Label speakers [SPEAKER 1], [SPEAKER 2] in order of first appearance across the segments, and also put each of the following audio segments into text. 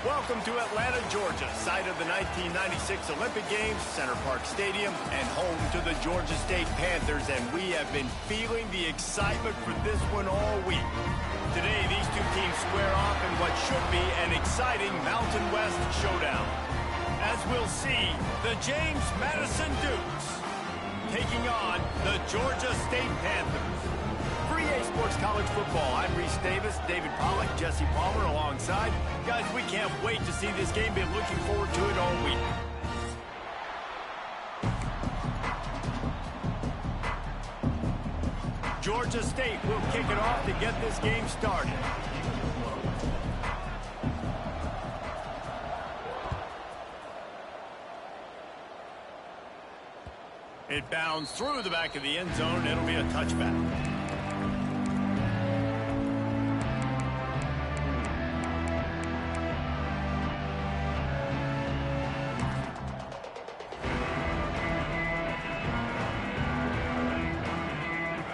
[SPEAKER 1] Welcome to Atlanta, Georgia, site of the 1996 Olympic Games, Center Parc Stadium, and home to the Georgia State Panthers, and we have been feeling the excitement for this one all week. Today, these two teams square off in what should be an exciting Mountain West showdown. As we'll see, the James Madison Dukes taking on the Georgia State Panthers. For EA Sports College Football, I'm Reese Davis, David Pollack, Jesse Palmer alongside. Guys, we can't wait to see this game. Been looking forward to it all week. Georgia State will kick it off to get this game started. It bounds through the back of the end zone. It'll be a touchback.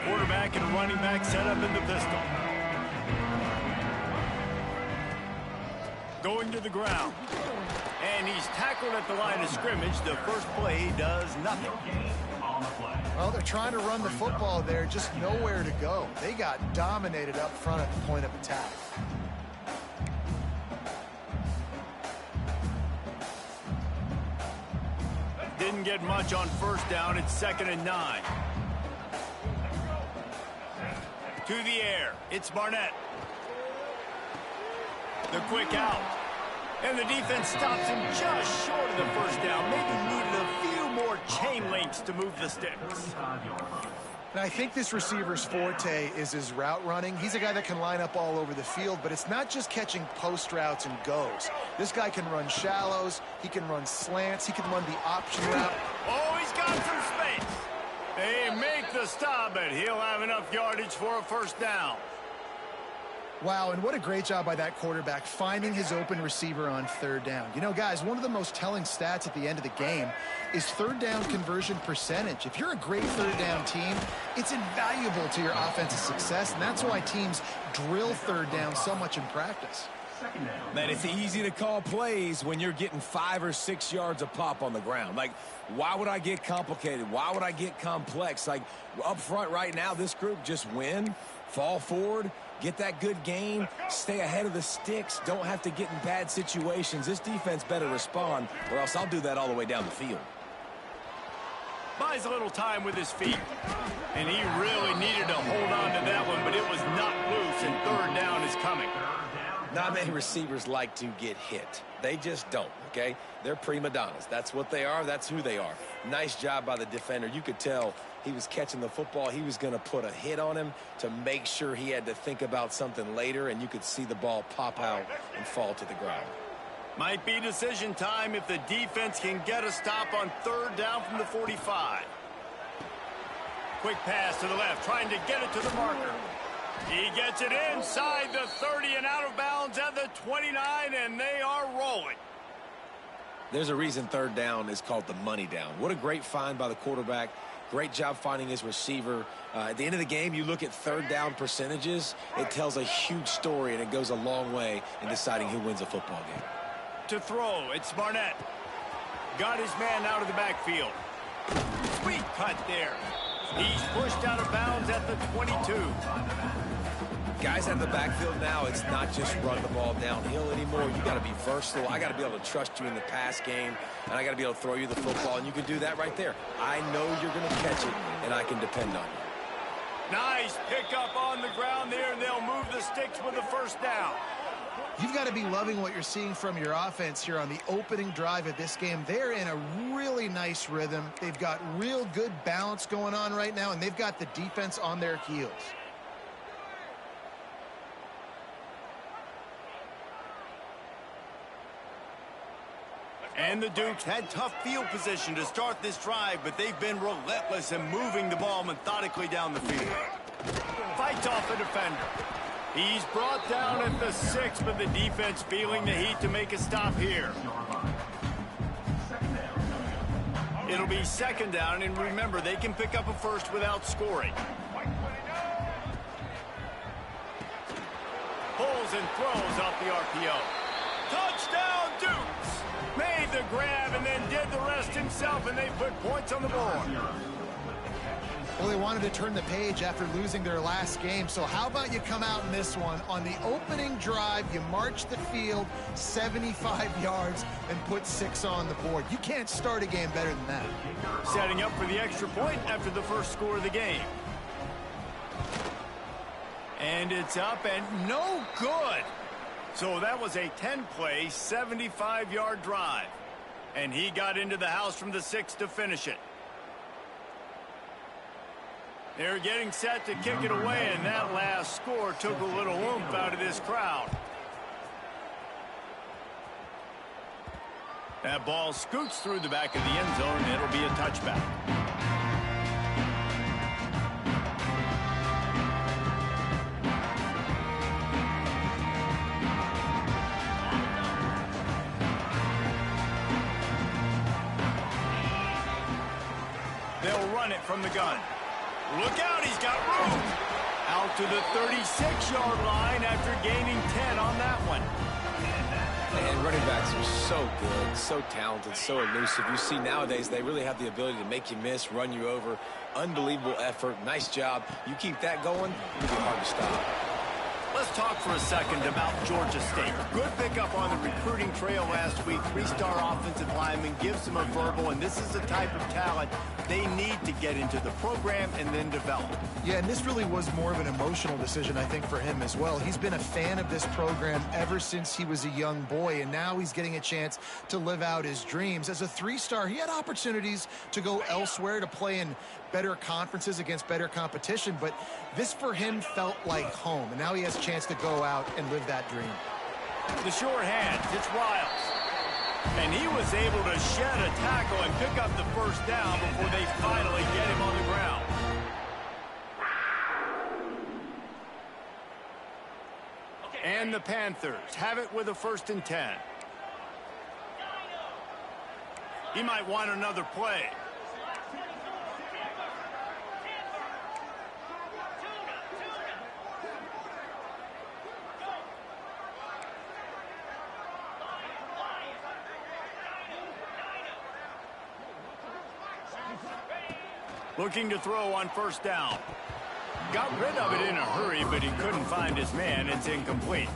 [SPEAKER 1] Quarterback and running back set up in the pistol. Going to the ground. And he's tackled at the line of scrimmage. The first play does nothing.
[SPEAKER 2] Well, they're trying to run the football there, just nowhere to go. They got dominated up front at the point of attack.
[SPEAKER 1] Didn't get much on first down. It's 2nd and 9. To the air. It's Barnett. The quick out. And the defense stops him just short of the first down. Maybe needed a few more chain links to move the sticks.
[SPEAKER 2] And I think this receiver's forte is his route running. He's a guy that can line up all over the field, but it's not just catching post routes and goes. This guy can run shallows. He can run slants. He can run the option route.
[SPEAKER 1] Oh, he's got some space. They make the stop, but he'll have enough yardage for a first down.
[SPEAKER 2] Wow, and what a great job by that quarterback finding his open receiver on third down. You know, guys, one of the most telling stats at the end of the game is third down conversion percentage. If you're a great third down team, it's invaluable to your offensive success, and that's why teams drill third down so much in practice.
[SPEAKER 3] Man, it's easy to call plays when you're getting 5 or 6 yards a pop on the ground. Like, why would I get complicated? Why would I get complex? Like, up front right now, this group just win, fall forward, get that good gain, stay ahead of the sticks, don't have to get in bad situations. This defense better respond, or else I'll do that all the way down the field.
[SPEAKER 1] Buys a little time with his feet. And he really needed to hold on to that one, but it was not loose, and third down is coming.
[SPEAKER 3] Not many receivers like to get hit. They just don't, okay? They're prima donnas. That's what they are. That's who they are. Nice job by the defender. You could tell he was catching the football. He was going to put a hit on him to make sure he had to think about something later, and you could see the ball pop out and fall to the ground.
[SPEAKER 1] Might be decision time if the defense can get a stop on third down from the 45. Quick pass to the left, trying to get it to the marker. He gets it inside the 30 and out of bounds at the 29, and they are rolling.
[SPEAKER 3] There's a reason third down is called the money down. What a great find by the quarterback. Great job finding his receiver. At the end of the game, you look at third down percentages. It tells a huge story, and it goes a long way in deciding who wins a football game.
[SPEAKER 1] To throw, it's Barnett. Got his man out of the backfield. Sweet cut there. He's pushed out of bounds at the 22.
[SPEAKER 3] Guys out of the backfield now, it's not just run the ball downhill anymore. You got to be versatile. I got to be able to trust you in the pass game, and I got to be able to throw you the football, and you can do that right there. I know you're going to catch it, and I can depend on you.
[SPEAKER 1] Nice pickup on the ground there, and they'll move the sticks with the first down.
[SPEAKER 2] You've got to be loving what you're seeing from your offense here on the opening drive of this game. They're in a really nice rhythm. They've got real good balance going on right now, and they've got the defense on their heels.
[SPEAKER 1] And the Dukes had tough field position to start this drive, but they've been relentless in moving the ball methodically down the field. Fights off the defender. He's brought down at the 6, but the defense feeling the heat to make a stop here. It'll be 2nd down, and remember, they can pick up a first without scoring. Pulls and throws off the RPO. Touchdown! the grab and then did the rest himself, and they put points on the board.
[SPEAKER 2] Well, they wanted to turn the page after losing their last game, so how about you come out in this one? On the opening drive, you march the field 75 yards and put 6 on the board. You can't start a game better than that.
[SPEAKER 1] Setting up for the extra point after the first score of the game. And it's up and no good. So that was a 10-play, 75-yard drive. And he got into the house from the 6 to finish it. They're getting set to kick it away, and that last score took a little oomph out of this crowd. That ball scoots through the back of the end zone, and it'll be a touchback. They'll run it from the gun. Look out, he's got room. Out to the 36-yard line after gaining 10 on that one.
[SPEAKER 3] And running backs are so good, so talented, so elusive. You see nowadays they really have the ability to make you miss, run you over. Unbelievable effort. Nice job. You keep that going, it'll be hard to stop.
[SPEAKER 1] Let's talk for a second about Georgia State. Good pickup on the recruiting trail last week. 3-star offensive lineman gives them a verbal, and this is the type of talent they need to get into the program and then develop.
[SPEAKER 2] Yeah, and this really was more of an emotional decision, I think, for him as well. He's been a fan of this program ever since he was a young boy, and now he's getting a chance to live out his dreams. As a 3-star, he had opportunities to go elsewhere, to play in better conferences against better competition, but this for him felt like home, and now he has a chance to go out and live that dream.
[SPEAKER 1] The short hand, it's Wiles. And he was able to shed a tackle and pick up the first down before they finally get him on the ground. And the Panthers have it with a 1st and 10. He might want another play. Looking to throw on 1st down. Got rid of it in a hurry, but he couldn't find his man. It's incomplete.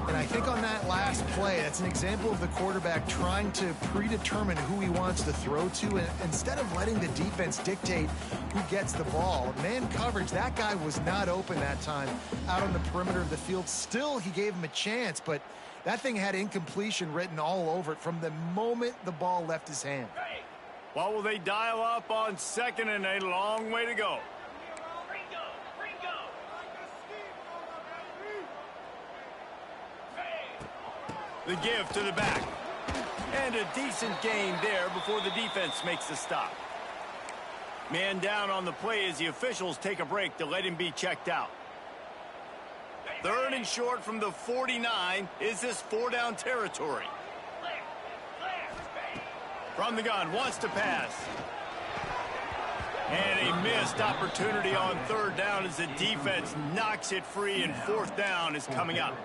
[SPEAKER 2] And I think on that last play, that's an example of the quarterback trying to predetermine who he wants to throw to, and instead of letting the defense dictate who gets the ball. Man coverage, that guy was not open that time out on the perimeter of the field. Still, he gave him a chance, but that thing had incompletion written all over it from the moment the ball left his hand.
[SPEAKER 1] What will they dial up on 2nd and a long way to go? The give to the back. And a decent gain there before the defense makes the stop. Man down on the play as the officials take a break to let him be checked out. 3rd and short from the 49. Is this 4-down territory? From the gun, wants to pass. And a missed opportunity on 3rd down as the defense knocks it free, and 4th down is coming up.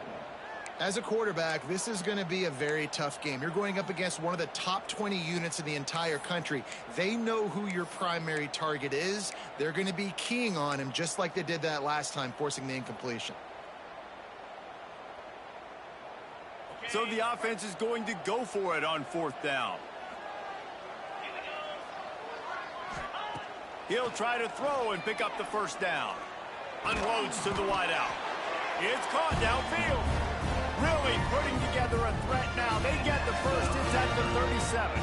[SPEAKER 2] As a quarterback, this is going to be a very tough game. You're going up against one of the top 20 units in the entire country. They know who your primary target is. They're going to be keying on him just like they did that last time, forcing the incompletion.
[SPEAKER 1] So the offense is going to go for it on 4th down. He'll try to throw and pick up the 1st down. Unloads to the wideout. It's caught downfield. Really putting together a threat now. They get the first. It's at the 37.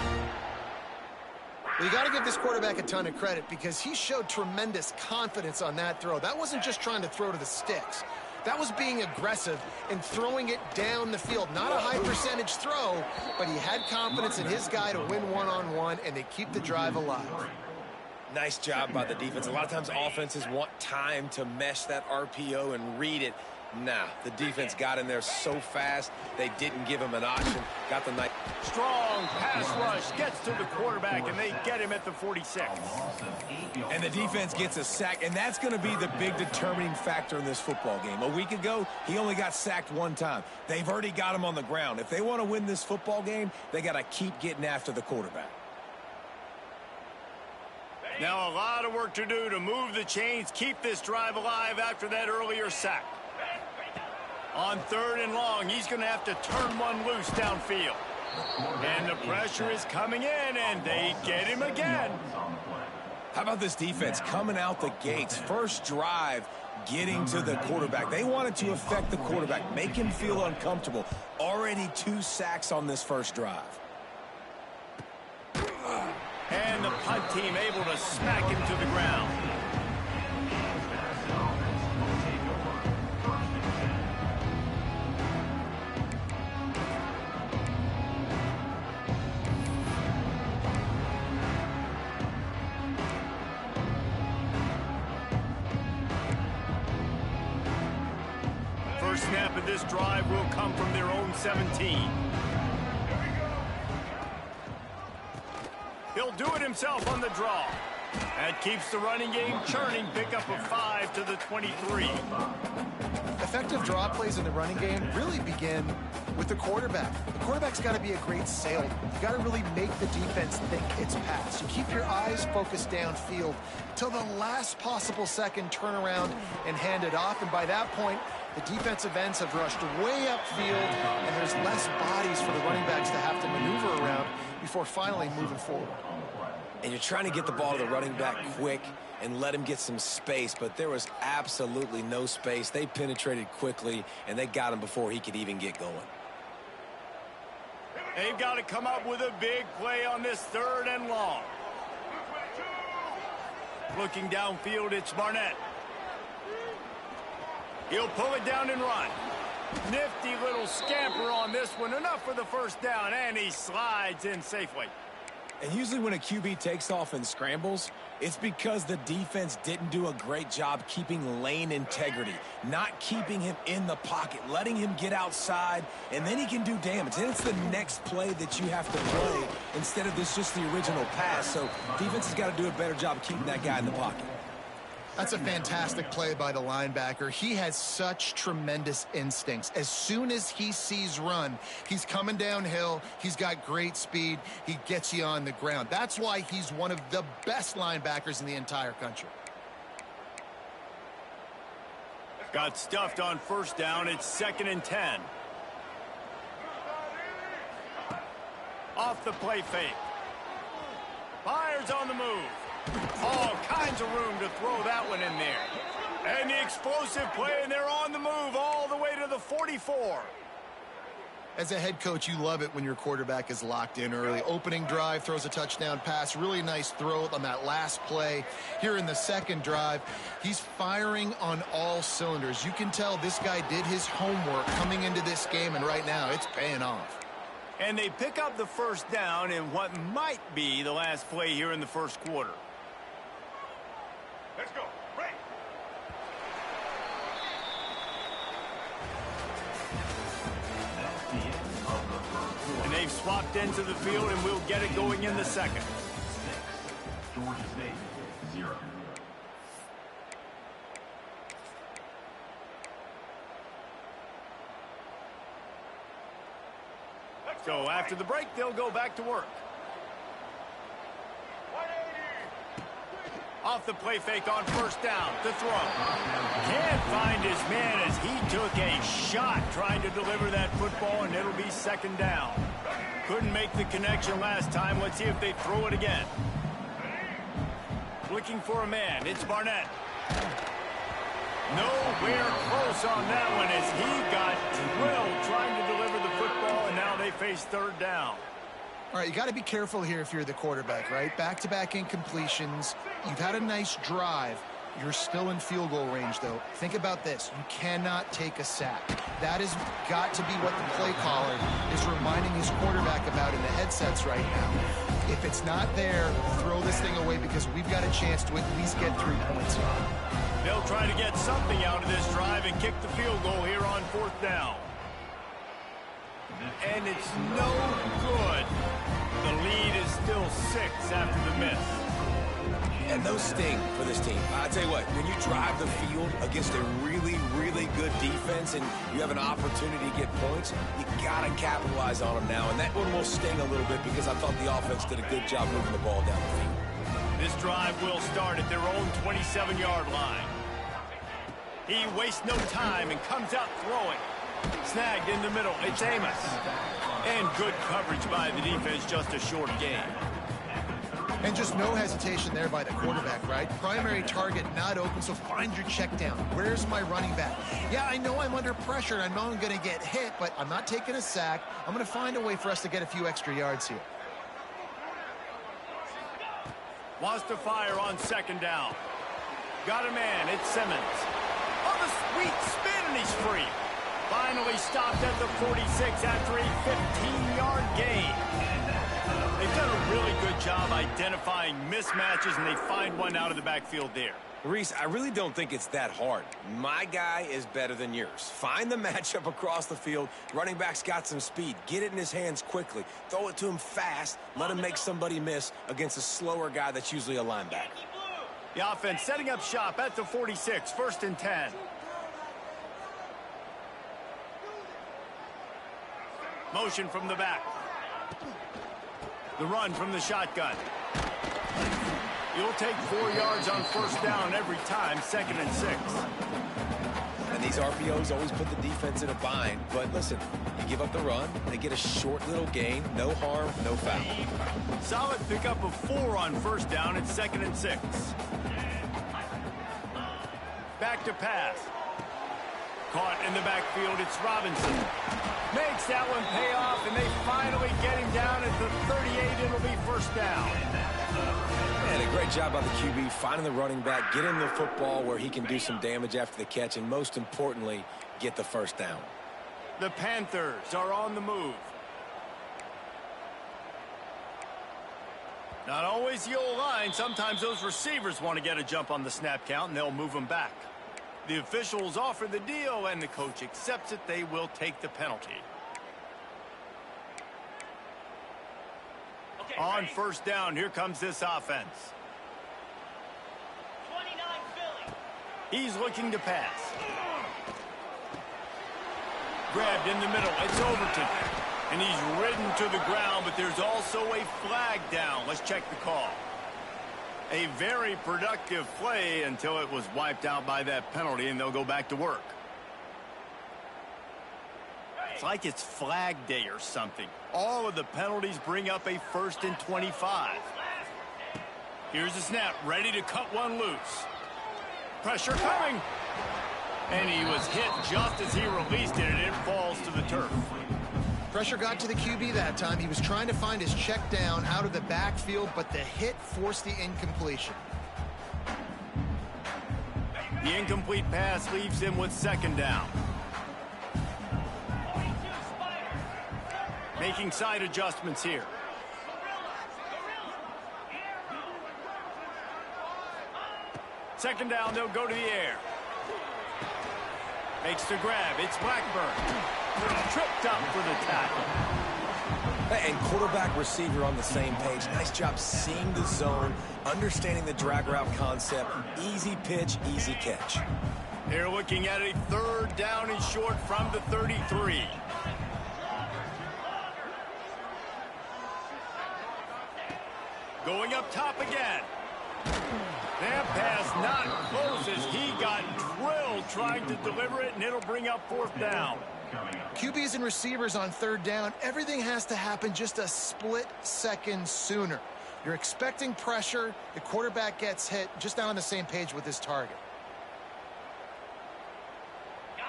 [SPEAKER 2] Well, you got to give this quarterback a ton of credit because he showed tremendous confidence on that throw. That wasn't just trying to throw to the sticks. That was being aggressive and throwing it down the field. Not a high percentage throw, but he had confidence in his guy to win one-on-one, and they keep the drive alive.
[SPEAKER 3] Nice job by the defense. A lot of times offenses want time to mesh that RPO and read it. Nah, the defense got in there so fast, they didn't give him an option. Got the night.
[SPEAKER 1] Strong pass rush gets to the quarterback, and they get him at the 46.
[SPEAKER 3] And the defense gets a sack, and that's going to be the big determining factor in this football game. A week ago, he only got sacked one time. They've already got him on the ground. If they want to win this football game, they got to keep getting after the quarterback.
[SPEAKER 1] Now a lot of work to do to move the chains, keep this drive alive after that earlier sack. On 3rd and long, he's going to have to turn one loose downfield. And the pressure is coming in, and they get him again.
[SPEAKER 3] How about this defense coming out the gates? First drive, getting to the quarterback. They wanted to affect the quarterback, make him feel uncomfortable. Already 2 sacks on this first drive.
[SPEAKER 1] And the punt team able to smack him to the ground. First snap of this drive will come from their own 17. He'll do it himself on the draw. That keeps the running game churning. Pick up a 5 to the 23.
[SPEAKER 2] Effective draw plays in the running game really begin with the quarterback. The quarterback's got to be a great salesman. You got to really make the defense think it's pass. You keep your eyes focused downfield till the last possible second, turn around and hand it off. And by that point, the defensive ends have rushed way upfield, and there's less bodies for the running backs to have to maneuver around before finally moving forward.
[SPEAKER 3] And you're trying to get the ball to the running back quick and let him get some space, but there was absolutely no space. They penetrated quickly, and they got him before he could even get going.
[SPEAKER 1] They've got to come up with a big play on this 3rd and long. Looking downfield, it's Barnett. He'll pull it down and run. Nifty little scamper on this one. Enough for the first down, and he slides in safely.
[SPEAKER 3] And usually when a QB takes off and scrambles, it's because the defense didn't do a great job keeping lane integrity, not keeping him in the pocket, letting him get outside, and then he can do damage. Then it's the next play that you have to play instead of this just the original pass. So defense has got to do a better job of keeping that guy in the pocket.
[SPEAKER 2] That's a fantastic play by the linebacker. He has such tremendous instincts. As soon as he sees run, he's coming downhill. He's got great speed. He gets you on the ground. That's why he's one of the best linebackers in the entire country.
[SPEAKER 1] Got stuffed on first down. It's 2nd and 10. Off the play fake. Fires on the move. All kinds of room to throw that one in there. And the explosive play, and they're on the move all the way to the 44.
[SPEAKER 2] As a head coach, you love it when your quarterback is locked in early. Opening drive, throws a touchdown pass. Really nice throw on that last play. Here in the 2nd drive, he's firing on all cylinders. You can tell this guy did his homework coming into this game, and right now it's paying off.
[SPEAKER 1] And they pick up the first down in what might be the last play here in the first quarter. Let's go. Break. And they've swapped into the field, and we'll get it going in the 2nd. Georgia State, 0. So after the break, they'll go back to work. Off the play fake on first down to throw. Can't find his man as he took a shot trying to deliver that football, and it'll be 2nd down. Couldn't make the connection last time. Let's see if they throw it again. Looking for a man. It's Barnett. Nowhere close on that one as he got drilled trying to deliver the football, and now they face 3rd down.
[SPEAKER 2] All right, you got to be careful here if you're the quarterback, right? Back-to-back incompletions. You've had a nice drive. You're still in field goal range, though. Think about this. You cannot take a sack. That has got to be what the play caller is reminding his quarterback about in the headsets right now. If it's not there, throw this thing away because we've got a chance to at least get 3 points here.
[SPEAKER 1] They'll try to get something out of this drive and kick the field goal here on 4th down. And it's no good. The lead is still 6 after the miss.
[SPEAKER 3] And those sting for this team. I'll tell you what, when you drive the field against a really, really good defense and you have an opportunity to get points, you got to capitalize on them now. And that one will sting a little bit because I thought the offense did a good job moving the ball down the field.
[SPEAKER 1] This drive will start at their own 27-yard line. He wastes no time and comes out throwing. Snagged in the middle. It's Amos. And good coverage by the defense, just a short gain.
[SPEAKER 2] And just no hesitation there by the quarterback, right? Primary target not open, so find your check down. Where's my running back? Yeah, I know I'm under pressure. I know I'm going to get hit, but I'm not taking a sack. I'm going to find a way for us to get a few extra yards here.
[SPEAKER 1] Wants to fire on 2nd down. Got a man. It's Simmons. Oh, the sweet spin, and he's free. Finally stopped at the 46 after a 15-yard gain. They've done a really good job identifying mismatches, and they find one out of the backfield there.
[SPEAKER 3] Reese, I really don't think it's that hard. My guy is better than yours. Find the matchup across the field. Running back's got some speed. Get it in his hands quickly. Throw it to him fast. Let him make somebody miss against a slower guy that's usually a linebacker.
[SPEAKER 1] The offense setting up shop at the 46, 1st and 10. Motion from the back. The run from the shotgun. You'll take 4 yards on 1st down every time, 2nd and 6.
[SPEAKER 3] And these RPOs always put the defense in a bind. But listen, you give up the run, they get a short little gain, no harm, no foul.
[SPEAKER 1] Solid pickup of 4 on 1st down at 2nd and 6. Back to pass. Caught in the backfield, it's Robinson. Makes that one pay off, and they finally get him down at the 38. It'll be 1st down.
[SPEAKER 3] And a great job by the QB finding the running back, get him the football where he can do some damage after the catch, and most importantly, get the 1st down.
[SPEAKER 1] The Panthers are on the move. Not always the old line. Sometimes those receivers want to get a jump on the snap count, and they'll move them back. The officials offer the deal, and the coach accepts it. They will take the penalty. Okay, on 1st down, here comes this offense. 29 Philly. He's looking to pass. Grabbed in the middle. It's Overton. And he's ridden to the ground, but there's also a flag down. Let's check the call. A very productive play until it was wiped out by that penalty, and they'll go back to work. It's like it's flag day or something. All of the penalties bring up a 1st and 25. Here's the snap, ready to cut one loose. Pressure coming. And he was hit just as he released it, and it falls to the turf.
[SPEAKER 2] Pressure got to the QB that time. He was trying to find his check down out of the backfield, but the hit forced the incompletion.
[SPEAKER 1] The incomplete pass leaves him with 2nd down. Making side adjustments here. Second down, they'll go to the air. Makes the grab. It's Blackburn. Tripped up for the tackle.
[SPEAKER 3] And quarterback receiver on the same page. Nice job seeing the zone, understanding the drag route concept. Easy pitch, easy catch.
[SPEAKER 1] They're looking at a 3rd down and short from the 33. Going up top again. That pass not close as he got drilled trying to deliver it, and it'll bring up 4th down.
[SPEAKER 2] QBs and receivers on 3rd down, everything has to happen just a split second sooner. You're expecting pressure, the quarterback gets hit, just not on the same page with his target.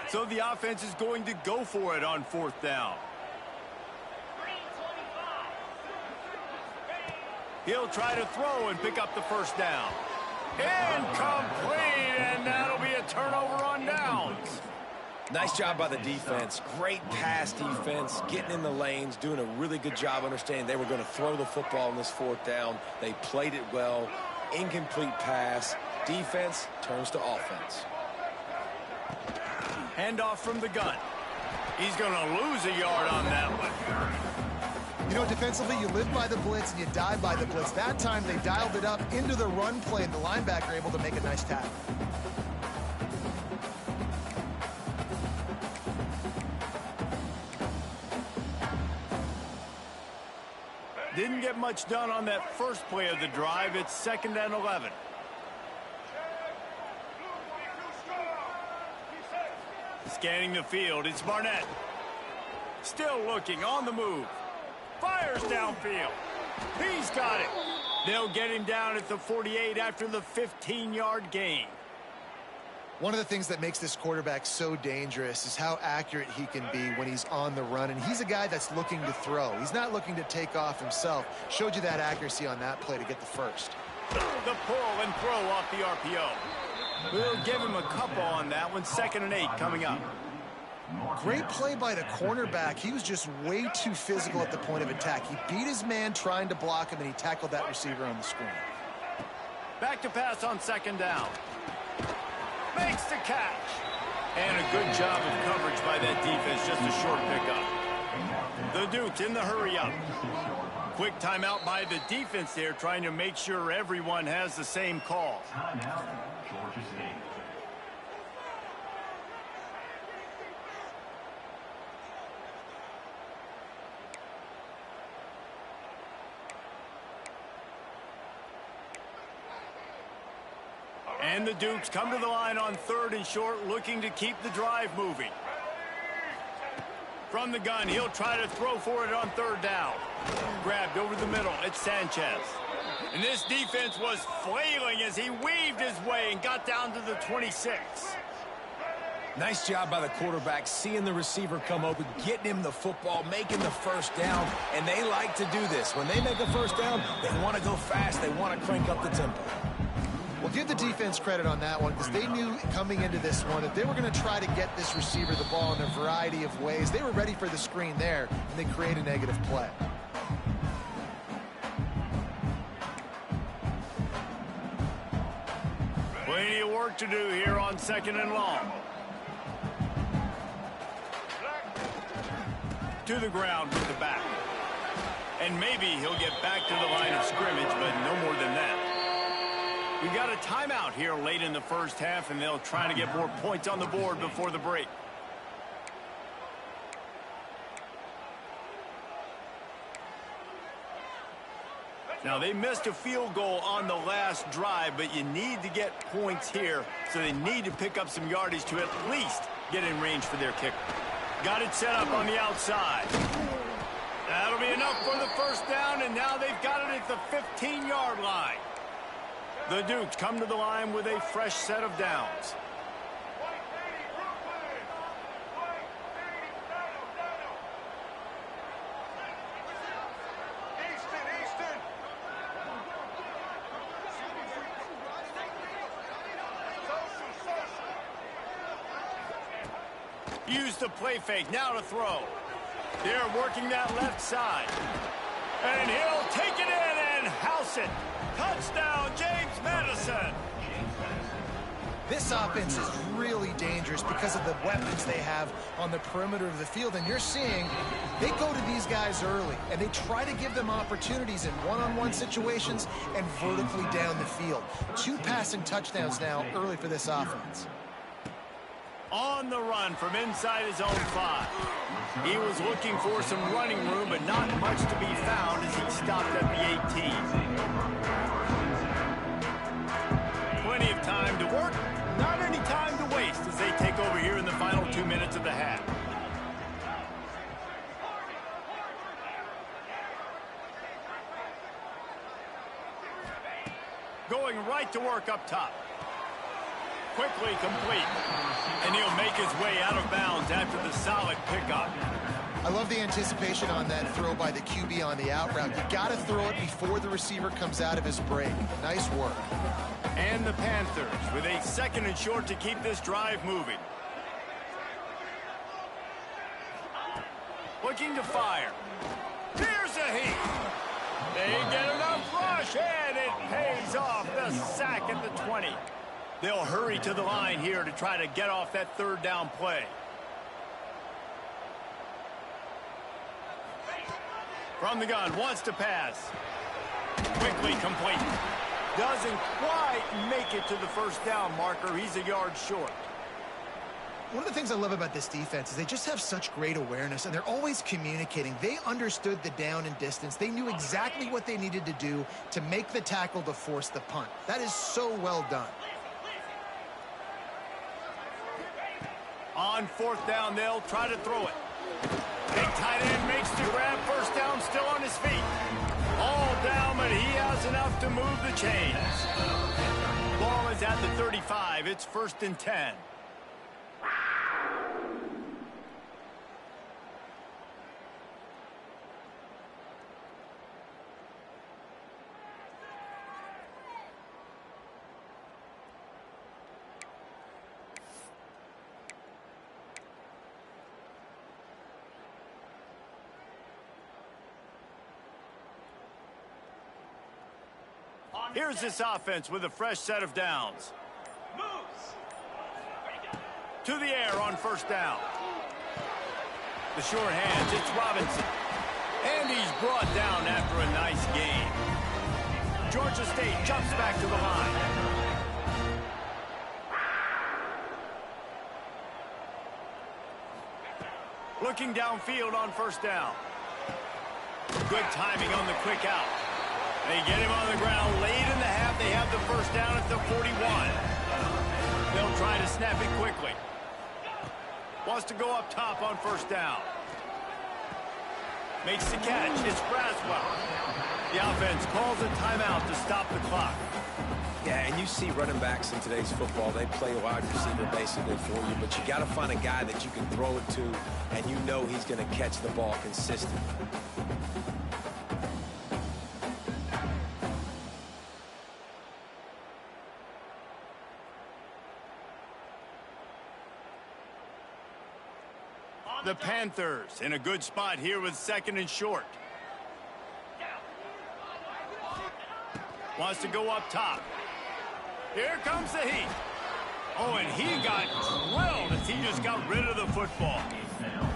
[SPEAKER 1] So the offense is going to go for it on 4th down. He'll try to throw and pick up the 1st down. Incomplete, and that'll be a turnover on downs.
[SPEAKER 3] Nice job by the defense. Great pass defense, getting in the lanes, doing a really good job understanding they were going to throw the football on this 4th down. They played it well. Incomplete pass. Defense turns to offense.
[SPEAKER 1] Handoff from the gun. He's going to lose a yard on that one.
[SPEAKER 2] You know, defensively, you live by the blitz and you die by the blitz. That time, they dialed it up into the run play, and the linebacker able to make a nice tackle.
[SPEAKER 1] Didn't get much done on that first play of the drive. It's 2nd and 11. Scanning the field, it's Barnett. Still looking, on the move. Fires downfield. He's got it. They'll get him down at the 48 after the 15-yard gain.
[SPEAKER 2] One of the things that makes this quarterback so dangerous is how accurate he can be when he's on the run. And he's a guy that's looking to throw. He's not looking to take off himself. Showed you that accuracy on that play to get the first.
[SPEAKER 1] The pull and throw off the RPO. We'll give him a couple on that one. 2nd and 8 coming up.
[SPEAKER 2] Great play by the cornerback. He was just way too physical at the point of attack. He beat his man trying to block him, and he tackled that receiver on the screen.
[SPEAKER 1] Back to pass on 2nd down. Makes the catch. And a good job of coverage by that defense. Just a short pickup. The Dukes in the hurry up. Quick timeout by the defense there, trying to make sure everyone has the same call. And the Dukes come to the line on 3rd and short, looking to keep the drive moving. From the gun, he'll try to throw for it on 3rd down. Grabbed over the middle, it's Sanchez. And this defense was flailing as he weaved his way and got down to the 26.
[SPEAKER 3] Nice job by the quarterback, seeing the receiver come open, getting him the football, making the first down, and they like to do this. When they make a first down, they want to go fast. They want to crank up the tempo.
[SPEAKER 2] Well, give the defense credit on that one because they knew coming into this one that they were going to try to get this receiver the ball in a variety of ways. They were ready for the screen there, and they create a negative play.
[SPEAKER 1] Plenty of work to do here on 2nd and long. To the ground with the back. And maybe he'll get back to the line of scrimmage, but no more than that. We got a timeout here late in the first half, and they'll try to get more points on the board before the break. Now, they missed a field goal on the last drive, but you need to get points here, so they need to pick up some yardage to at least get in range for their kicker. Got it set up on the outside. That'll be enough for the first down, and now they've got it at the 15-yard line. The Dukes come to the line with a fresh set of downs. Use the play fake, now to throw. They're working that left side. And he'll take it in and house it. Touchdown, James Madison.
[SPEAKER 2] This offense is really dangerous because of the weapons they have on the perimeter of the field. And you're seeing they go to these guys early, and they try to give them opportunities in one-on-one situations and vertically down the field. 2 passing touchdowns now early for this offense.
[SPEAKER 1] On the run from inside his own 5. He was looking for some running room, but not much to be found as he stopped at the 18. Plenty of time to work, not any time to waste as they take over here in the final 2 minutes of the half. Going right to work up top. Quickly complete. And he'll make his way out of bounds after the solid pickup.
[SPEAKER 2] I love the anticipation on that throw by the QB on the out route. You got to throw it before the receiver comes out of his break. Nice work.
[SPEAKER 1] And the Panthers with a 2nd and short to keep this drive moving. Looking to fire. Here's a heat. They get enough rush, and it pays off. The sack at the 20. They'll hurry to the line here to try to get off that third down play. From the gun, wants to pass. Quickly complete. Doesn't quite make it to the first down marker. He's a yard short.
[SPEAKER 2] One of the things I love about this defense is they just have such great awareness, and they're always communicating. They understood the down and distance. They knew exactly what they needed to do to make the tackle to force the punt. That is so well done.
[SPEAKER 1] On fourth down, they'll try to throw it. Big tight end makes the grab. First down, still on his feet. All down, but he has enough to move the chains. Ball is at the 35. It's 1st and 10. Here's this offense with a fresh set of downs. To the air on first down. The short hands, it's Robinson. And he's brought down after a nice game. Georgia State jumps back to the line. Looking downfield on first down. Good timing on the quick out. They get him on the ground late in the half. They have the first down at the 41. They'll try to snap it quickly. Wants to go up top on first down. Makes the catch. It's Braswell. The offense calls a timeout to stop the clock.
[SPEAKER 3] Yeah, and you see running backs in today's football, they play a wide receiver basically for you, but you got to find a guy that you can throw it to, and you know he's going to catch the ball consistently.
[SPEAKER 1] The Panthers in a good spot here with 2nd and short. Wants to go up top. Here comes the heat. Oh, and he got drilled as he just got rid of the football.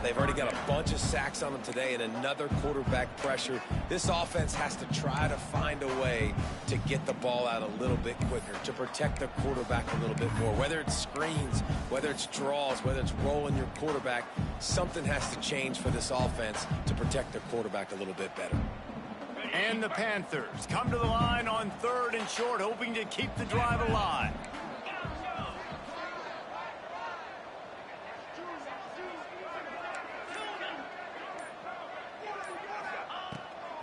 [SPEAKER 3] They've already got a bunch of sacks on them today and another quarterback pressure. This offense has to try to find a way to get the ball out a little bit quicker, to protect the quarterback a little bit more. Whether it's screens, whether it's draws, whether it's rolling your quarterback, something has to change for this offense to protect their quarterback a little bit better.
[SPEAKER 1] And the Panthers come to the line on 3rd and short, hoping to keep the drive alive.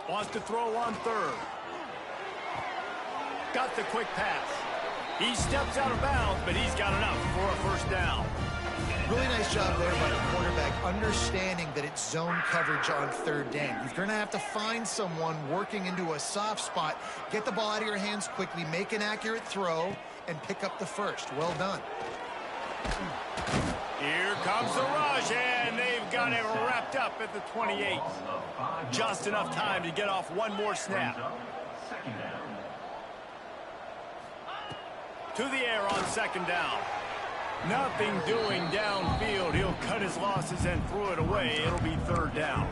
[SPEAKER 1] Wants to throw on 3rd. Got the quick pass. He steps out of bounds, but he's got enough for a first down.
[SPEAKER 2] Really nice job there by the quarterback, understanding that it's zone coverage on 3rd down. You're going to have to find someone working into a soft spot, get the ball out of your hands quickly, make an accurate throw, and pick up the first. Well done.
[SPEAKER 1] Here comes the rush, and they've got it wrapped up at the 28. Just enough time to get off one more snap. To the air on 2nd down. Nothing doing downfield. He'll cut his losses and throw it away. It'll be 3rd down.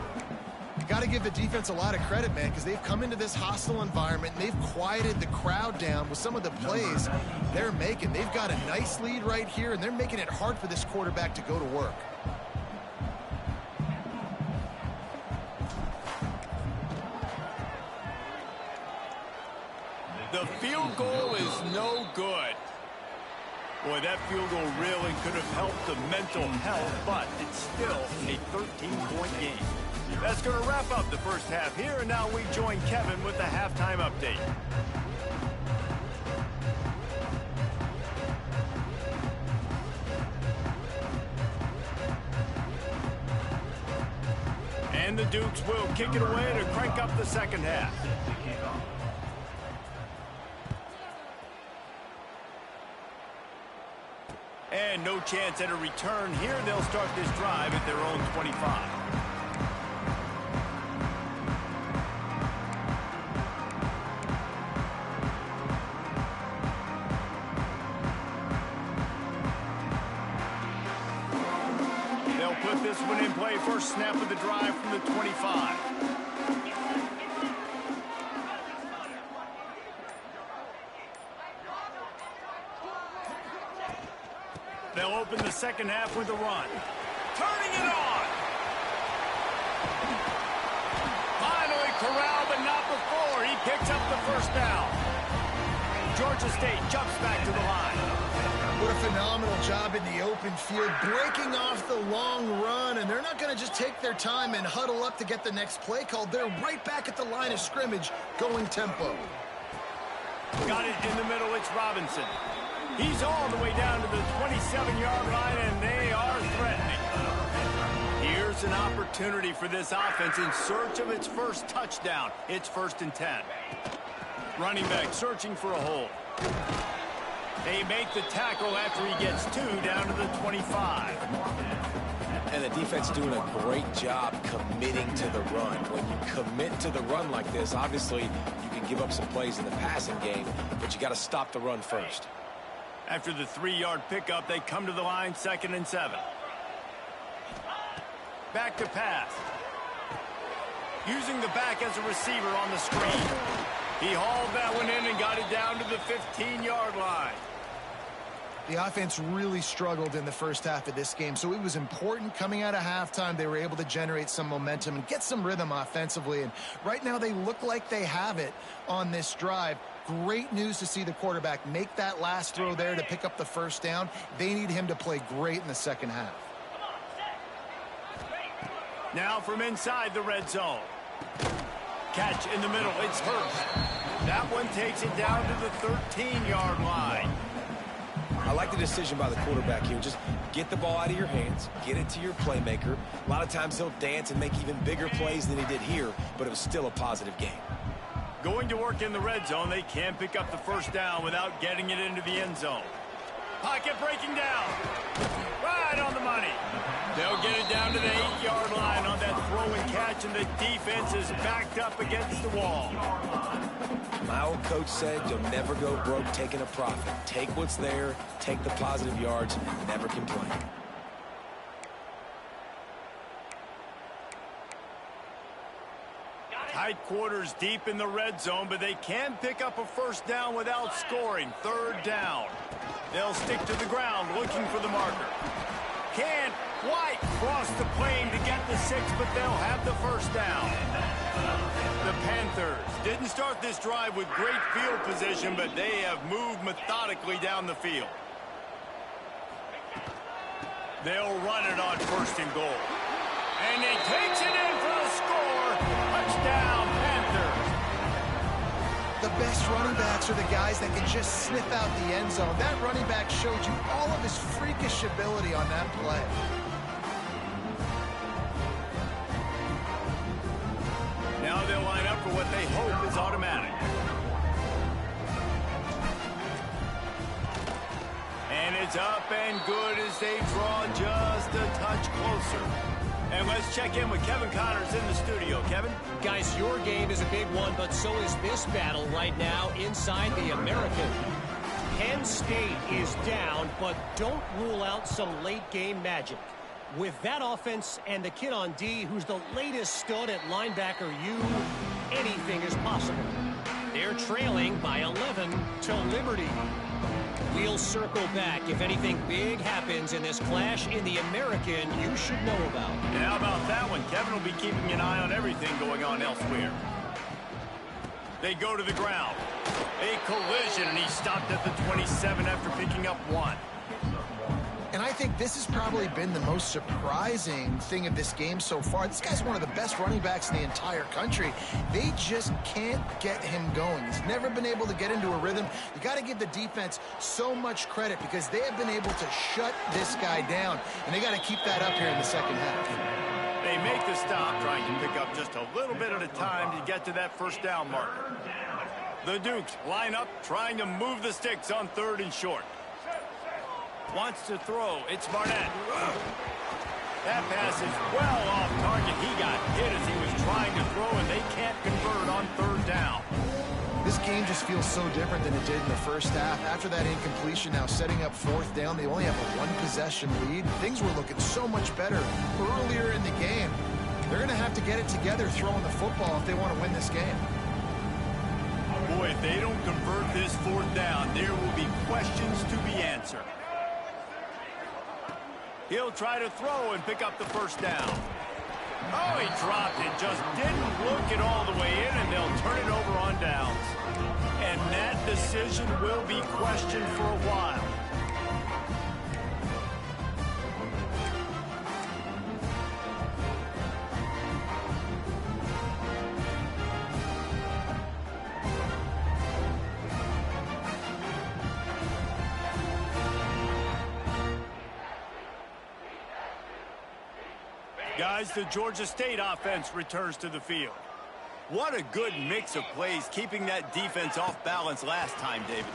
[SPEAKER 2] You got to give the defense a lot of credit, man, because they've come into this hostile environment, and they've quieted the crowd down with some of the plays they're making. They've got a nice lead right here, and they're making it hard for this quarterback to go to work.
[SPEAKER 1] The field goal is no good. Boy, that field goal really could have helped the mental health, but it's still a 13-point game. That's going to wrap up the first half here, and now we join Kevin with the halftime update. And the Dukes will kick it away to crank up the second half. And no chance at a return here. They'll start this drive at their own 25. this one in play. First snap of the drive from the 25. They'll open the second half with a run. Turning it on. Finally corralled, but not before. He picks up the first down. Georgia State jumps back to the line.
[SPEAKER 2] What a phenomenal job in the open field, breaking off the long run, and they're not going to just take their time and huddle up to get the next play called. They're right back at the line of scrimmage, going tempo.
[SPEAKER 1] Got it in the middle, it's Robinson. He's all the way down to the 27-yard line, and they are threatening. Here's an opportunity for this offense in search of its first touchdown. It's 1st and 10. Running back searching for a hole. They make the tackle after he gets 2 down to the 25.
[SPEAKER 3] And the defense doing a great job committing to the run. When you commit to the run like this, obviously you can give up some plays in the passing game, but you got to stop the run first.
[SPEAKER 1] After the 3-yard pickup, they come to the line, 2nd and 7. Back to pass. Using the back as a receiver on the screen. He hauled that one in and got it down to the 15-yard line.
[SPEAKER 2] The offense really struggled in the first half of this game, so it was important coming out of halftime. They were able to generate some momentum and get some rhythm offensively, and right now they look like they have it on this drive. Great news to see the quarterback make that last throw there to pick up the first down. They need him to play great in the second half.
[SPEAKER 1] Now from inside the red zone. Catch in the middle. It's Hurst. That one takes it down to the 13-yard line.
[SPEAKER 3] I like the decision by the quarterback here. Just get the ball out of your hands, get it to your playmaker. A lot of times he'll dance and make even bigger plays than he did here, but it was still a positive game.
[SPEAKER 1] Going to work in the red zone. They can pick up the first down without getting it into the end zone. Pocket breaking down. Right on the money. They'll get it down to the 8-yard line on that throw and catch, and the defense is backed up against the wall.
[SPEAKER 3] My old coach said you'll never go broke taking a profit. Take what's there, take the positive yards, never complain.
[SPEAKER 1] Tight quarters deep in the red zone, but they can pick up a first down without scoring. 3rd down. They'll stick to the ground looking for the marker. Can't quite cross the plane to get the 6, but they'll have the first down. The Panthers didn't start this drive with great field position, but they have moved methodically down the field. They'll run it on 1st and goal. And he takes it in for the score. Touchdown, Panthers.
[SPEAKER 2] The best running backs are the guys that can just sniff out the end zone. That running back showed you all of his freakish ability on that play.
[SPEAKER 1] Now they'll line up for what they hope is automatic. And it's up and good as they draw just a touch closer. And let's check in with Kevin Connors in the studio. Kevin?
[SPEAKER 4] Guys, your game is a big one, but so is this battle right now inside the American. Penn State is down, but don't rule out some late-game magic. With that offense and the kid on D, who's the latest stud at linebacker U, anything is possible. They're trailing by 11 to Liberty. We'll circle back if anything big happens in this clash in the American you should know about.
[SPEAKER 1] And how about that one? Kevin will be keeping an eye on everything going on elsewhere. They go to the ground. A collision, and he stopped at the 27 after picking up 1.
[SPEAKER 2] And I think this has probably been the most surprising thing of this game so far. This guy's one of the best running backs in the entire country. They just can't get him going. He's never been able to get into a rhythm. You got to give the defense so much credit because they have been able to shut this guy down. And they got to keep that up here in the second half.
[SPEAKER 1] They make the stop, trying to pick up just a little bit at a time to get to that first down marker. The Dukes line up, trying to move the sticks on 3rd and short. Wants to throw. It's Barnett. That pass is well off target. He got hit as he was trying to throw, and they can't convert on 3rd down.
[SPEAKER 2] This game just feels so different than it did in the first half. After that incompletion, now setting up fourth down, they only have a one-possession lead. Things were looking so much better earlier in the game. They're going to have to get it together throwing the football if they want to win this game.
[SPEAKER 1] Boy, if they don't convert this fourth down, there will be questions to be answered. He'll try to throw and pick up the first down. Oh, he dropped it. Just didn't look it all the way in, and they'll turn it over on downs. And that decision will be questioned for a while. Guys, the Georgia State offense returns to the field. What a good mix of plays, keeping that defense off balance last time, David.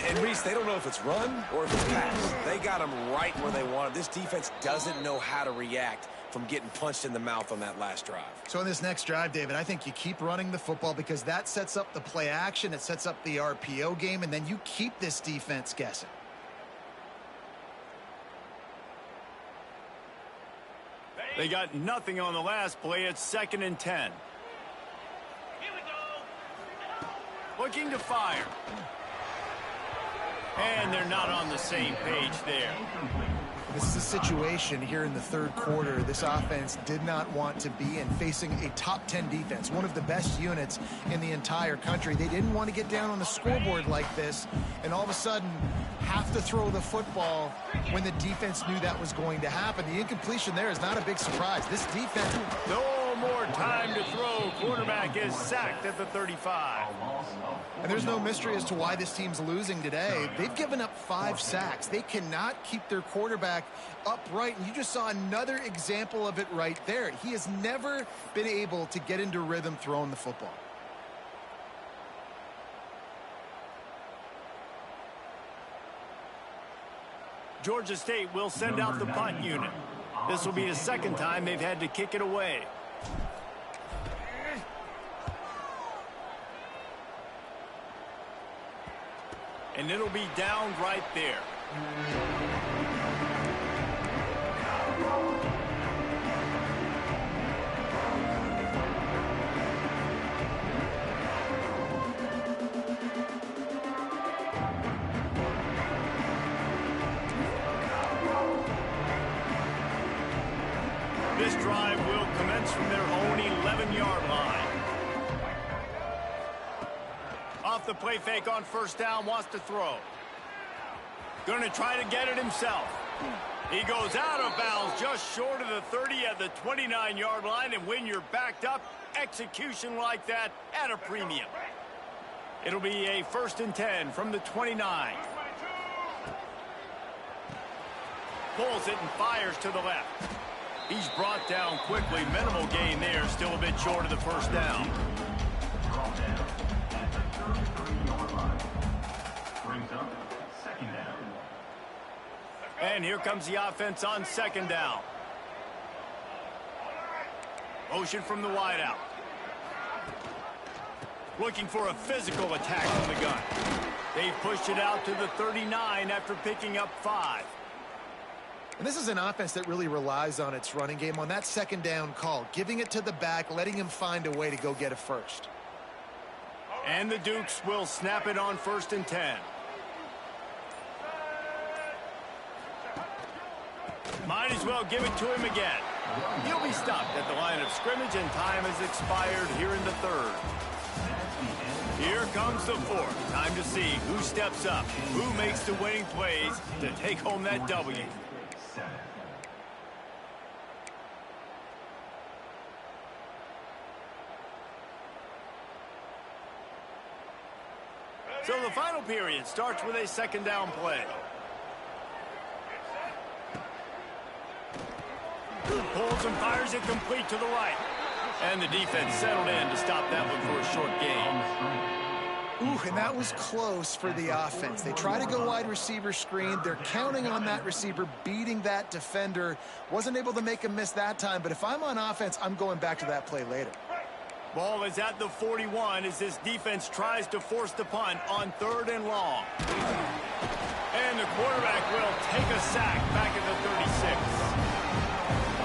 [SPEAKER 3] And Reese, they don't know if it's run or if it's pass. They got them right where they want it. This defense doesn't know how to react from getting punched in the mouth on that last drive.
[SPEAKER 2] So in this next drive, David, I think you keep running the football because that sets up the play action, it sets up the RPO game, and then you keep this defense guessing.
[SPEAKER 1] They got nothing on the last play. It's 2nd and 10. Looking to fire. And they're not on the same page there.
[SPEAKER 2] This is a situation here in the third quarter this offense did not want to be in, facing a top 10 defense, one of the best units in the entire country. They didn't want to get down on the scoreboard like this, and all of a sudden have to throw the football when the defense knew that was going to happen. The incompletion there is not a big surprise. This defense...
[SPEAKER 1] No more time to throw. Quarterback is sacked at the 35.
[SPEAKER 2] And there's no mystery as to why this team's losing today. They've given up 5 sacks. They cannot keep their quarterback upright, and you just saw another example of it right there. He has never been able to get into rhythm throwing the football.
[SPEAKER 1] Georgia State will send out the punt unit. This will be the second time they've had to kick it away. And it'll be down right there. This drive will commence from their own 11-yard line. Off the play fake on first down, wants to throw. Going to try to get it himself. He goes out of bounds just short of the 30 at the 29-yard line, and when you're backed up, execution like that at a premium. It'll be a 1st and 10 from the 29. Pulls it and fires to the left. He's brought down quickly. Minimal gain there. Still a bit short of the first down. And here comes the offense on 2nd down. Motion from the wideout. Looking for a physical attack from the gun. They've pushed it out to the 39 after picking up 5.
[SPEAKER 2] And this is an offense that really relies on its running game on that 2nd down call, giving it to the back, letting him find a way to go get a first.
[SPEAKER 1] And the Dukes will snap it on 1st and 10. Might as well give it to him again. He'll be stopped at the line of scrimmage, and time has expired here in the 3rd. Here comes the 4th. Time to see who steps up, who makes the winning plays to take home that W. So the final period starts with a 2nd down play. Pulls and fires it complete to the right. And the defense settled in to stop that one for a short gain.
[SPEAKER 2] Ooh, and that was close for the offense. They try to go wide receiver screen. They're counting on that receiver beating that defender. Wasn't able to make him miss that time, but if I'm on offense, I'm going back to that play later.
[SPEAKER 1] Ball is at the 41 as this defense tries to force the punt on 3rd and long. And the quarterback will take a sack back at the 36.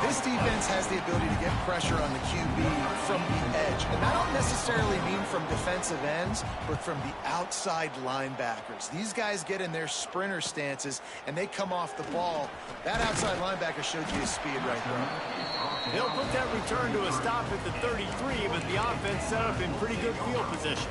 [SPEAKER 2] This defense has the ability to get pressure on the QB from the edge. And that don't necessarily mean from defensive ends, but from the outside linebackers. These guys get in their sprinter stances, and they come off the ball. That outside linebacker showed you his speed right there.
[SPEAKER 1] He'll put that return to a stop at the 33, but the offense set up in pretty good field position.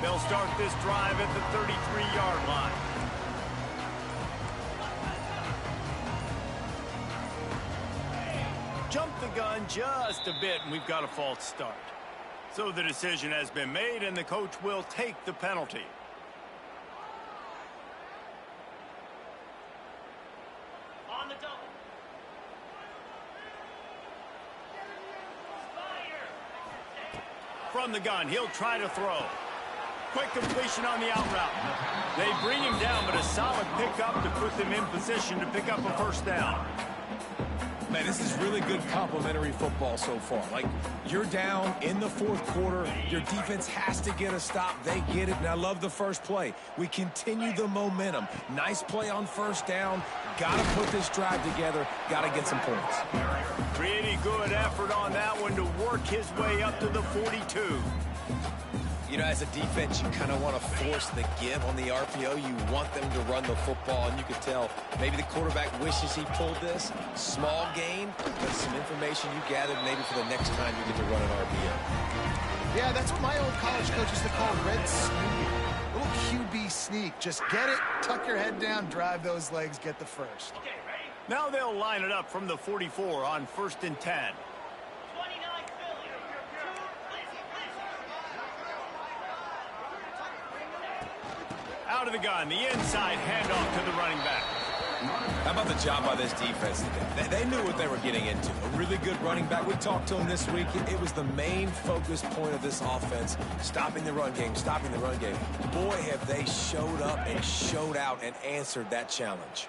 [SPEAKER 1] They'll start this drive at the 33-yard line. Jump the gun just a bit, and we've got a false start. So the decision has been made, and the coach will take the penalty.
[SPEAKER 4] On the double.
[SPEAKER 1] From the gun, he'll try to throw. Quick completion on the out route. They bring him down, but a solid pickup to put them in position to pick up a first down.
[SPEAKER 3] Man, this is really good complimentary football so far. Like, you're down in the 4th quarter. Your defense has to get a stop. They get it, and I love the first play. We continue the momentum. Nice play on 1st down. Got to put this drive together. Got to get some points.
[SPEAKER 1] Pretty good effort on that one to work his way up to the 42.
[SPEAKER 5] You know, as a defense, you kind of want to force the give on the RPO. You want them to run the football, and you can tell maybe the quarterback wishes he pulled this. Small gain, but some information you gathered maybe for the next time you get to run an RPO.
[SPEAKER 2] Yeah, that's what my old college coach used to call red sneak. Little QB sneak. Just get it, tuck your head down, drive those legs, get the first.
[SPEAKER 1] Now they'll line it up from the 44 on 1st and 10. Out of the gun, the inside handoff to the running back.
[SPEAKER 3] How about the job by this defense today? They knew what they were getting into. A really good running back. We talked to him this week. It was the main focus point of this offense, stopping the run game, stopping the run game. Boy, have they showed up and showed out and answered that challenge.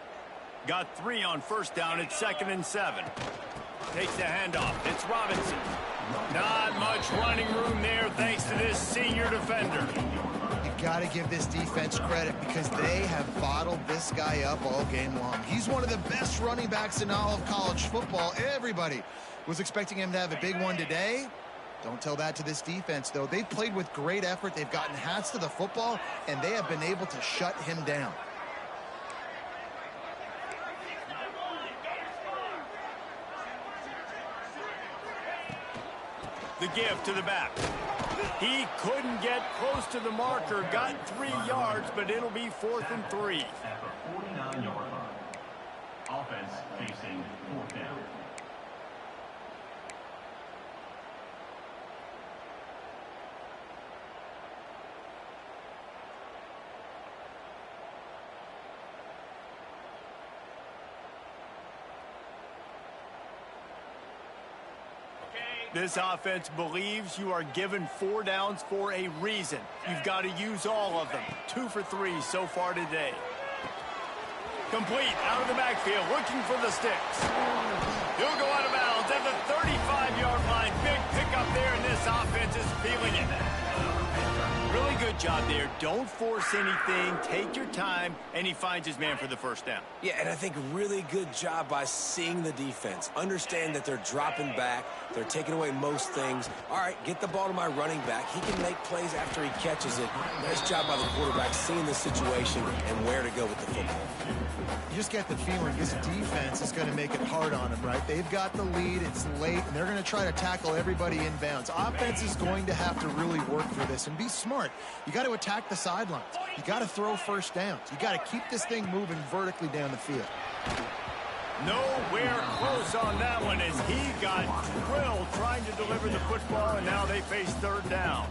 [SPEAKER 1] Got 3 on 1st down at 2nd and 7. Takes the handoff. It's Robinson. Not much running room there thanks to this senior defender.
[SPEAKER 2] Got to give this defense credit because they have bottled this guy up all game long. He's one of the best running backs in all of college football. Everybody was expecting him to have a big one today. Don't tell that to this defense, though. They've played with great effort. They've gotten hats to the football, and they have been able to shut him down.
[SPEAKER 1] The give to the back. He couldn't get close to the marker, got 3 yards, but it'll be 4th and 3.
[SPEAKER 6] At the 49-yard line. Offense facing 4th down.
[SPEAKER 1] This offense believes you are given 4 downs for a reason. You've got to use all of them. 2 for 3 so far today. Complete out of the backfield, looking for the sticks. He'll go out of bounds at the 35-yard line. Big pickup there, and this offense is feeling it. Really good job there. Don't force anything. Take your time, and he finds his man for the first down.
[SPEAKER 3] Yeah, and I think really good job by seeing the defense. Understand that they're dropping back. They're taking away most things. All right, get the ball to my running back. He can make plays after he catches it. Nice job by the quarterback seeing the situation and where to go with the football.
[SPEAKER 2] You just get the feeling this defense is going to make it hard on them, right? They've got the lead. It's late, and they're going to try to tackle everybody inbounds. Offense is going to have to really work for this and be smart. You got to attack the sidelines. You got to throw first downs. You got to keep this thing moving vertically down the field.
[SPEAKER 1] Nowhere close on that one as he got drilled trying to deliver the football, and now they face 3rd down.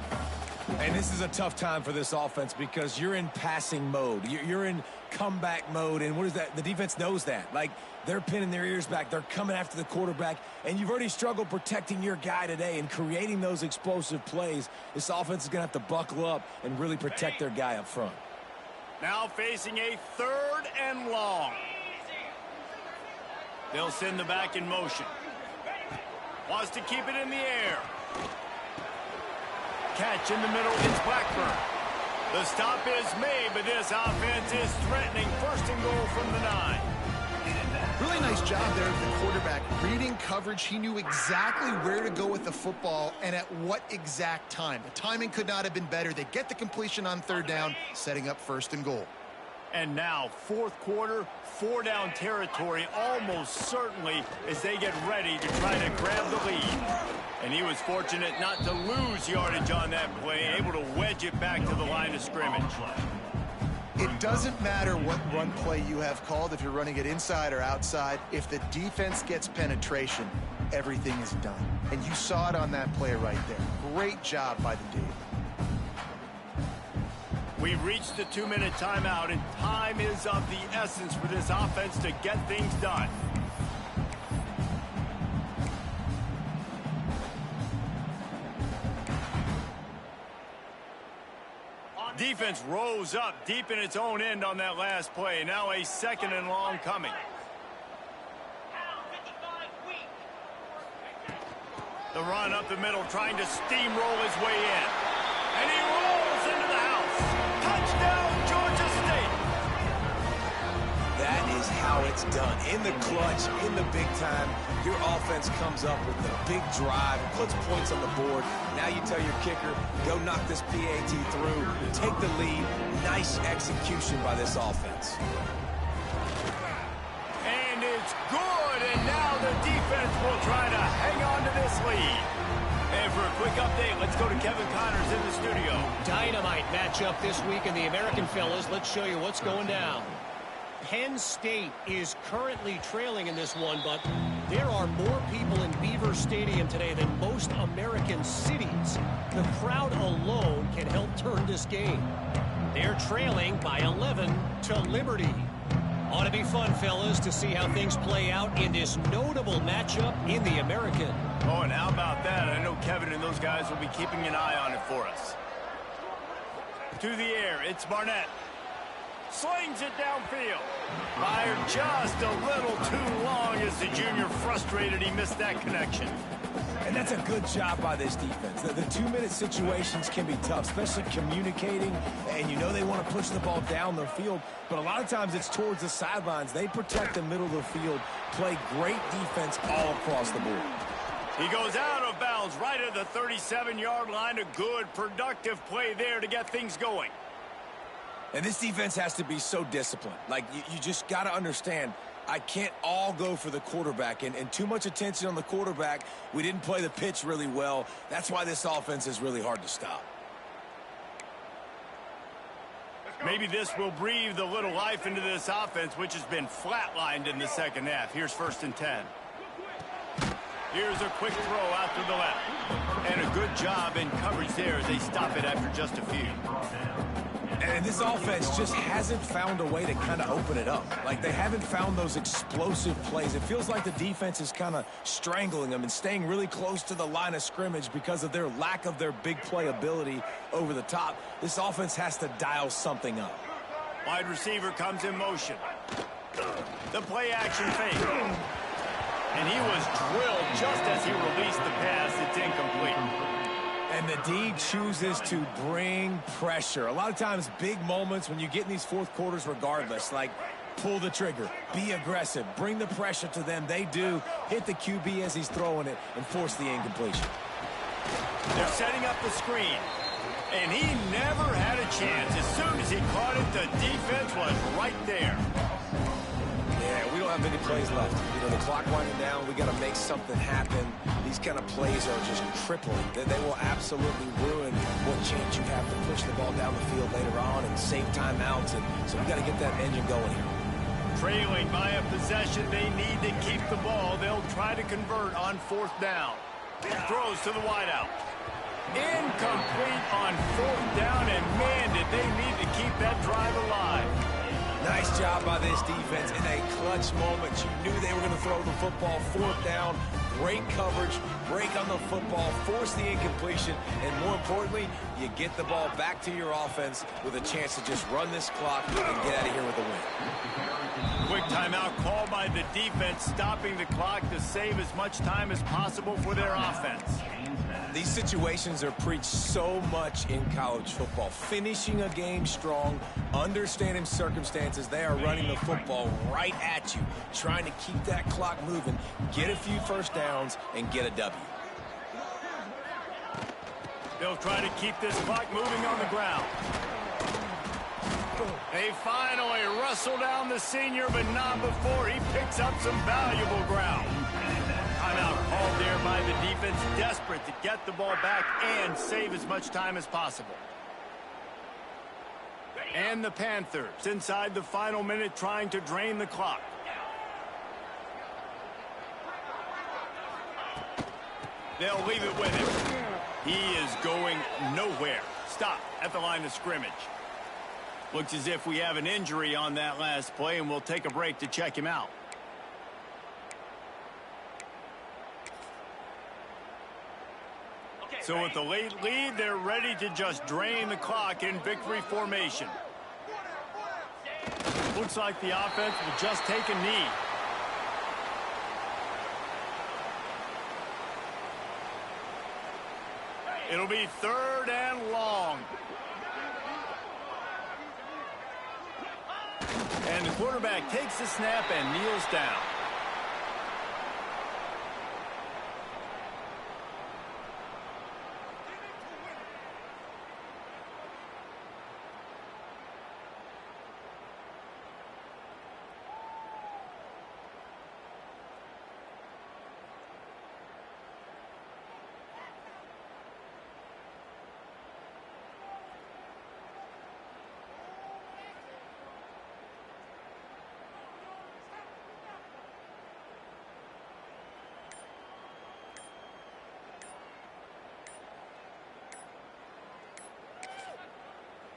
[SPEAKER 3] And this is a tough time for this offense because you're in passing mode. You're in comeback mode, and what is that? The defense knows that. Like, they're pinning their ears back. They're coming after the quarterback, and you've already struggled protecting your guy today and creating those explosive plays. This offense is going to have to buckle up and really protect their guy up front.
[SPEAKER 1] Now facing a 3rd and long. They'll send the back in motion. Wants to keep it in the air. Catch in the middle, it's Blackburn. The stop is made, but this offense is threatening 1st and goal from the 9.
[SPEAKER 2] Really nice job there of the quarterback. Reading coverage, he knew exactly where to go with the football and at what exact time. The timing could not have been better. They get the completion on 3rd down, setting up 1st and goal.
[SPEAKER 1] And now, 4th quarter, 4-down territory almost certainly as they get ready to try to grab the lead. And he was fortunate not to lose yardage on that play, able to wedge it back to the line of scrimmage.
[SPEAKER 2] It doesn't matter what run play you have called, if you're running it inside or outside. If the defense gets penetration, everything is done. And you saw it on that play right there. Great job by the D.
[SPEAKER 1] We've reached the 2-minute timeout, and time is of the essence for this offense to get things done. Defense rose up deep in its own end on that last play. Now a 2nd and long coming. The run up the middle, trying to steamroll his way in. And he rolls into the house. Touchdown, Georgia State.
[SPEAKER 3] That is how it's done. In the clutch, in the big time, your offense comes up with the big drive, puts points on the board. Now you tell your kicker, go knock this PAT through, take the lead. Nice execution by this offense.
[SPEAKER 1] And it's good, and now the defense will try to hang on to this lead. And for a quick update, let's go to Kevin Connors in the studio.
[SPEAKER 4] Dynamite matchup this week in the American, fellas. Let's show you what's going down. Penn State is currently trailing in this one, but there are more people in Beaver Stadium today than most American cities. The crowd alone can help turn this game. They're trailing by 11 to Liberty. Ought to be fun, fellas, to see how things play out in this notable matchup in the American.
[SPEAKER 1] Oh, and how about that? I know Kevin and those guys will be keeping an eye on it for us. To the air, it's Barnett. Slings it downfield. Fired just a little too long as the junior frustrated he missed that connection.
[SPEAKER 3] And that's a good job by this defense. The 2-minute situations can be tough, especially communicating, and you know they want to push the ball down the field, but a lot of times it's towards the sidelines. They protect the middle of the field, play great defense all across the board.
[SPEAKER 1] He goes out of bounds right at the 37-yard line. A good, productive play there to get things going.
[SPEAKER 3] And this defense has to be so disciplined. Like, you just got to understand, I can't all go for the quarterback. And too much attention on the quarterback. We didn't play the pitch really well. That's why this offense is really hard to stop.
[SPEAKER 1] Maybe this will breathe a little life into this offense, which has been flatlined in the second half. Here's 1st and 10. Here's a quick throw out to the left. And a good job in coverage there as they stop it after just a few.
[SPEAKER 3] And this offense just hasn't found a way to kind of open it up. Like, they haven't found those explosive plays. It feels like the defense is kind of strangling them and staying really close to the line of scrimmage because of their lack of their big play ability over the top. This offense has to dial something up.
[SPEAKER 1] Wide receiver comes in motion. The play action fake. And he was drilled just as he released the pass. It's incomplete.
[SPEAKER 3] And the D chooses to bring pressure. A lot of times, big moments when you get in these 4th quarters regardless, like pull the trigger, be aggressive, bring the pressure to them. They do. Hit the QB as he's throwing it and force the incompletion.
[SPEAKER 1] They're setting up the screen. And he never had a chance. As soon as he caught it, the defense was right there.
[SPEAKER 3] Yeah, we don't have many plays left. You know, the clock winding down. We got to make something happen. These kind of plays are just crippling. They will absolutely ruin what chance you have to push the ball down the field later on and save timeouts. And so we got to get that engine going here.
[SPEAKER 1] Trailing by a possession, they need to keep the ball. They'll try to convert on 4th down. Throws to the wideout. Incomplete on 4th down, and man, did they need to keep that drive alive.
[SPEAKER 3] Nice job by this defense in a clutch moment. You knew they were going to throw the football. 4th down, great coverage, break on the football, force the incompletion, and more importantly, you get the ball back to your offense with a chance to just run this clock and get out of here with a win.
[SPEAKER 1] Quick timeout called by the defense, stopping the clock to save as much time as possible for their offense.
[SPEAKER 3] These situations are preached so much in college football. Finishing a game strong, understanding circumstances. They are running the football right at you, trying to keep that clock moving, get a few first downs, and get a W.
[SPEAKER 1] They'll try to keep this clock moving on the ground. They finally wrestle down the senior, but not before he picks up some valuable ground. Timeout called there by the defense, desperate to get the ball back and save as much time as possible. And the Panthers inside the final minute trying to drain the clock. They'll leave it with him. He is going nowhere. Stop at the line of scrimmage. Looks as if we have an injury on that last play, and we'll take a break to check him out. So with the late lead, they're ready to just drain the clock in victory formation. Looks like the offense will just take a knee. It'll be 3rd and long. And the quarterback takes the snap and kneels down.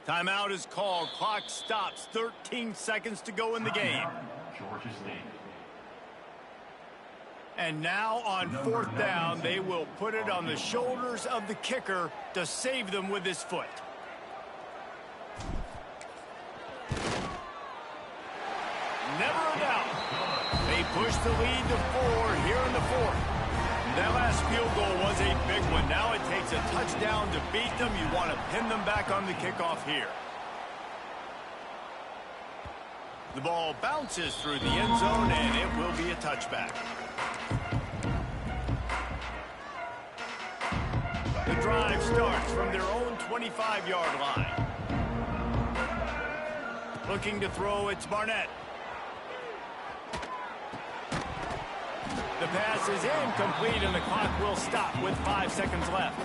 [SPEAKER 1] Timeout is called. Clock stops. 13 seconds to go in the game.
[SPEAKER 6] Georgia State.
[SPEAKER 1] And now on 4th down, they will put it on the shoulders of the kicker to save them with his foot. Never a doubt. They push the lead to 4 here in the 4th. That last field goal was a big one. Now it takes a touchdown to beat them. You want to pin them back on the kickoff here. The ball bounces through the end zone, and it will be a touchback. The drive starts from their own 25-yard line. Looking to throw, it's Barnett. The pass is incomplete, and the clock will stop with 5 seconds left.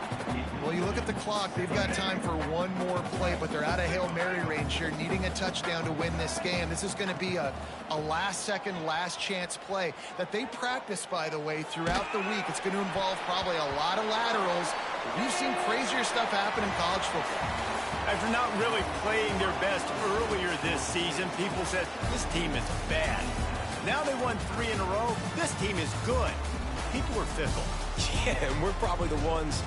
[SPEAKER 2] Well, you look at the clock. They've got time for one more play, but they're out of Hail Mary range here, needing a touchdown to win this game. This is going to be a last-second, last-chance play that they practice, by the way, throughout the week. It's going to involve probably a lot of laterals. We've seen crazier stuff happen in college football.
[SPEAKER 1] After not really playing their best earlier this season, people said, this team is bad. Now they won 3 in a row. This team is good. People were fickle.
[SPEAKER 3] Yeah, and we're probably the ones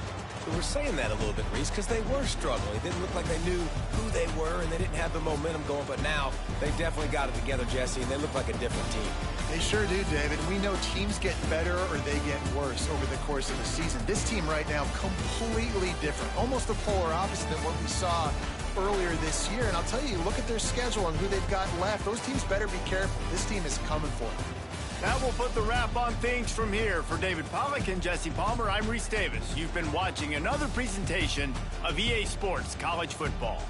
[SPEAKER 3] who were saying that a little bit, Reese, because they were struggling. It didn't look like they knew who they were, and they didn't have the momentum going. But now they definitely got it together, Jesse, and they look like a different team.
[SPEAKER 2] They sure do, David. We know teams get better or they get worse over the course of the season. This team right now, completely different. Almost the polar opposite than what we saw earlier this year. And I'll tell you, look at their schedule and who they've got left. Those teams better be careful. This team is coming for them.
[SPEAKER 1] Now we'll put the wrap on things from here. For David Pollack and Jesse Palmer, I'm Reese Davis. You've been watching another presentation of EA Sports College Football.